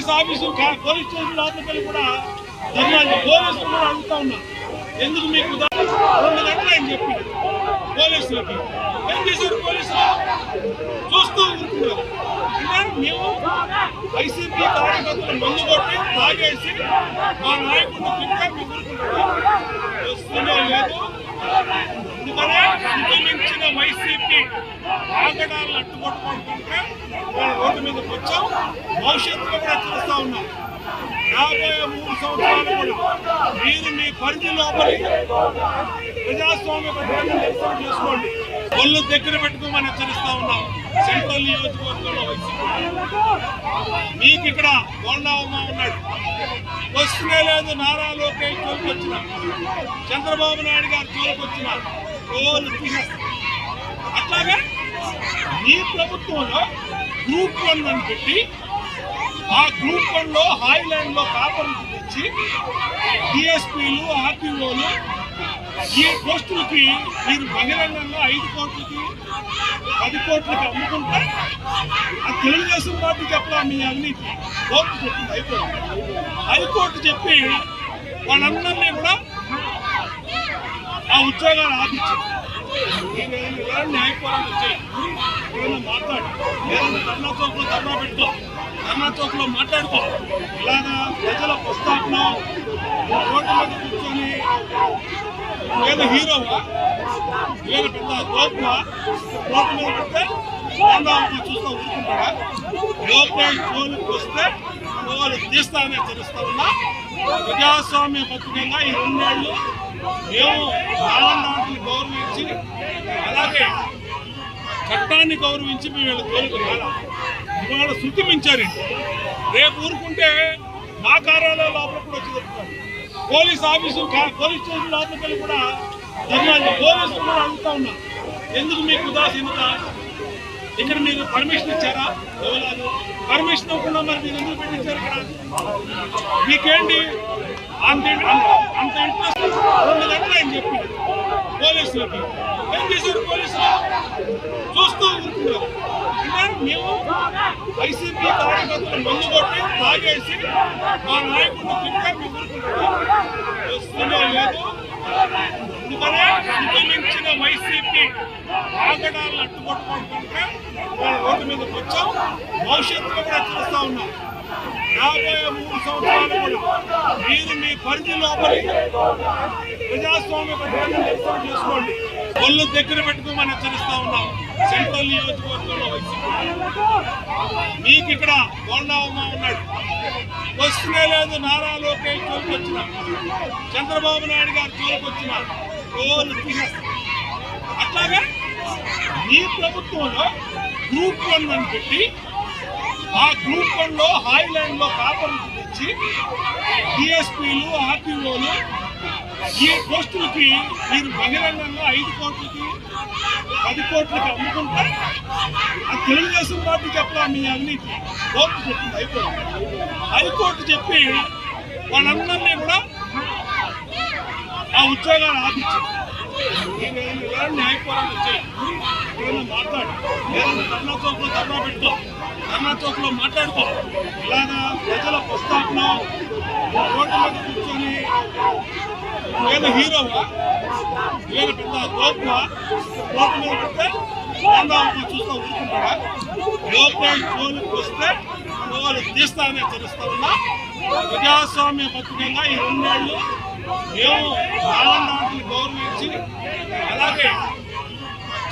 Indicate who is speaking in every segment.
Speaker 1: Police ఆఫీసులు police station లోపలికి కూడా ధర్నాలు పోలీసులు కూడా అడుగుతా ఉన్నారు. ఎందుకు మీకు 2 గంటలు ఆయన చెప్పి పోలీసులకి ఏం చేశారు? పోలీసులు చూస్తూ ఉంటున్నారు. మేము వైసీపీ కార్యకర్తలు మందు కొట్టి తాగేసి మా నాయకుడిని తింటే మేము వస్తూనే లేదు. అందుకనే మించిన వైసీపీ ఆగడాలను అడ్డుకొట్టుకుంటుంటే వాళ్ళ రోడ్డు మీదకి వచ్చాం. భవిష్యత్తులో కూడా చూస్తూ ఉన్నాం. రాబోయే 3 సంవత్సరాలు కూడా మీరు మీ పరిధి లోపలి ప్రజాస్వామ్య పద్ధతిని నిర్వహణ చేసుకోండి. ఒళ్ళు దగ్గర పెట్టుకోమని హెచ్చరిస్తా ఉన్నాం. సెంట్రల్ నియోజకవర్గంలో వైసీపీ మీకు ఇక్కడ బోండావమ్మ ఉన్నాడు, వస్తూనే లేదు. నారా లోకేష్ జోలికి వచ్చిన, చంద్రబాబు నాయుడు గారు జోలికి వచ్చిన రోజు తీసేస్తారు. అట్లాగే ఈ ప్రభుత్వంలో గ్రూప్ 1 అని పెట్టి ఆ గ్రూప్ 1లో హాయిలాండ్ లో కాపర్లు తెచ్చి డిఎస్పీలు ఆర్టీఓలు ఈ పోస్టులకి మీరు బహిరంగంగా 5 కోట్లకి 10 కోట్లకి అమ్ముకుంటే ఆ తెలుగుదేశం పార్టీ చెప్పలా మీ అవినీతి కోర్టు చెప్పింది. హైకోర్టు చెప్పి వాళ్ళందరినీ కూడా ఆ ఉద్యోగాలు ఆపించారు. న్యాయపోరాలు వచ్చాయి. ఏదైనా మాట్లాడు, ఏదైనా ధర్నా చౌక్లో ధర్నా పెట్టుకో, ధర్నా చౌక్లో మాట్లాడుకో. ఇలాగా ప్రజల ప్రస్తావన రోడ్డు మీద కూర్చొని ఏదో హీరోవా, ఏదో పెద్ద గోపువా రోడ్డు మీద పెడితే చూస్తూ ఊరుకుంటాడా? లోకేష్ జోలికి వస్తే వాళ్ళు తీస్తానని హెచ్చరిస్తా ఉన్నా. ప్రజాస్వామ్య పత్రికంగా ఈ 2 ఏళ్ళు మేము ఆనందాన్ని గౌరవించి అలాగే చట్టాన్ని గౌరవించి మేము వీళ్ళ జోలికి ఇవాళ శృతి మించారండి. రేపు ఊరుకుంటే మా కార్యాలయం లోపల కూడా వచ్చి చెప్తారు. పోలీస్ ఆఫీసులు పోలీస్ స్టేషన్ లోపలికి కూడా ధర్నాలు పోలీసులు కూడా అడుగుతా ఉన్నారు. ఎందుకు మీకు ఉదాసీనత? ఇక్కడ మీరు పర్మిషన్ ఇచ్చారా? ఎవరు పర్మిషన్ ఇవ్వకుండా మరి మీరు ఎందుకు పెట్టించారు? ఇక్కడ మీకేంటి అంత ఇంట్రెస్ట్? 2 గంటలు ఆయన చెప్పి పోలీసులకి ఏం చేశారు? పోలీసులు చూస్తూ ఉంటున్నారు. మేము వైసీపీ కార్యకర్తలు మందు కొట్టి తాగేసి మా నాయకుడిని తింటే మేము వస్తూనే లేదు. అందుకనే మించిన వైసీపీ ఆగడాలను అడ్డుకొట్టుకుంటుంటే వాళ్ళ రోడ్డు మీదకి వచ్చాం. భవిష్యత్తులో కూడా చూస్తూ ఉన్నాం. రాబోయే 3 సంవత్సరాలు కూడా మీరు మీ పరిధి లోపలి ప్రజాస్వామ్య పద్ధతిని నిర్వహణ చేసుకోండి. ఒళ్ళు దగ్గర పెట్టుకోమని హెచ్చరిస్తా ఉన్నాం. సెంట్రల్ నియోజకవర్గంలో వైసీపీ మీకు ఇక్కడ బోండావమ్మ ఉన్నాడు, వస్తూనే లేదు. నారా లోకేష్ జోలికి వచ్చిన, చంద్రబాబు నాయుడు గారు జోలికి వచ్చిన రోజు తీసేస్తారు. అట్లాగే ఈ ప్రభుత్వంలో గ్రూప్ 1 అని పెట్టి ఆ గ్రూప్ 1లో హాయిలాండ్ లో కాపర్లు తెచ్చి డిఎస్పీలు ఆర్టీఓలు ఈ పోస్టులకి మీరు బహిరంగంగా 5 కోట్లకి 10 కోట్లకి అమ్ముకుంటే ఆ తెలుగుదేశం పార్టీ చెప్పలా మీ అవినీతి కోర్టు చెప్పింది. హైకోర్టు చెప్పి వాళ్ళందరినీ కూడా ఆ ఉద్యోగాలు ఆపించారు. న్యాయపోరాలు వచ్చాయి. ఏదైనా మాట్లాడు, ఏదైనా ధర్నా చౌక్లో ధర్నా పెట్టుకో, ధర్నా చౌక్లో మాట్లాడుకో. ఇలాగా ప్రజల ప్రస్తావన రోడ్డు మీద కూర్చొని ఏదో హీరోవా, ఏదో పెద్ద గోపువా రోడ్డు మీద పెడితే చూస్తూ ఊరుకుంటాడా? లోకేష్ జోలికి వస్తే వాళ్ళు తీస్తానని హెచ్చరిస్తా ఉన్నా. ప్రజాస్వామ్య పత్రికంగా ఈ 2 ఏళ్ళు మేము ఆనందాన్ని గౌరవించి అలాగే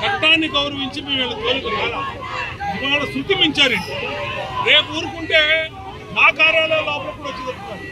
Speaker 1: చట్టాన్ని గౌరవించి మేము వీళ్ళ జోలికి ఇవాళ శృతి మించారండి. రేపు ఊరుకుంటే మా కార్యాలయం లోపల కూడా వచ్చి చెప్తారు.